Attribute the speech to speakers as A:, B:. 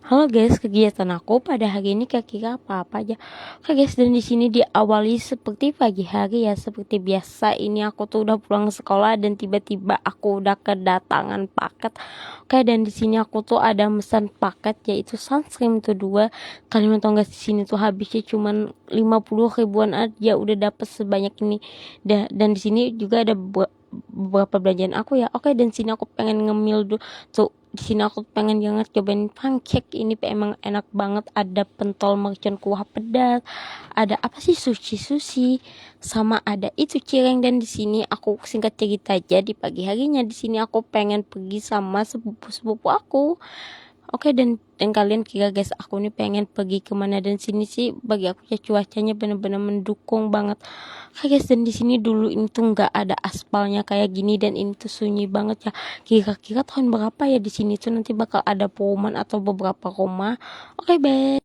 A: Halo guys, kegiatan aku pada hari ini kira-kira apa aja? Oke guys, dan di sini diawali seperti pagi hari ya, seperti biasa. Ini aku tuh udah pulang sekolah dan tiba-tiba aku udah kedatangan paket. Oke, dan di sini aku tuh ada mesan paket yaitu sunscreen tuh 2. Kalian tau gak, di sini tuh habisnya cuman 50 ribuan aja udah dapet sebanyak ini. Dan di sini juga ada beberapa belanjaan aku ya. Oke, dan sini aku pengen ngemil dulu tuh. Di sini aku pengen banget cobain pancake ini, emang enak banget. Ada pentol mercon kuah pedas, ada apa sih, sushi, sama ada itu cireng. Dan di sini aku singkat cerita aja, di pagi harinya di sini aku pengen pergi sama sepupu aku. Oke, dan kalian kira guys, aku nih pengen pergi kemana? Dan sini sih bagi aku ya cuacanya bener-bener mendukung banget. Oke guys, dan di sini dulu ini tuh nggak ada aspalnya kayak gini, dan ini tuh sunyi banget ya. Kira-kira tahun berapa ya di sini tuh nanti bakal ada perumahan atau beberapa rumah. Oke, bye.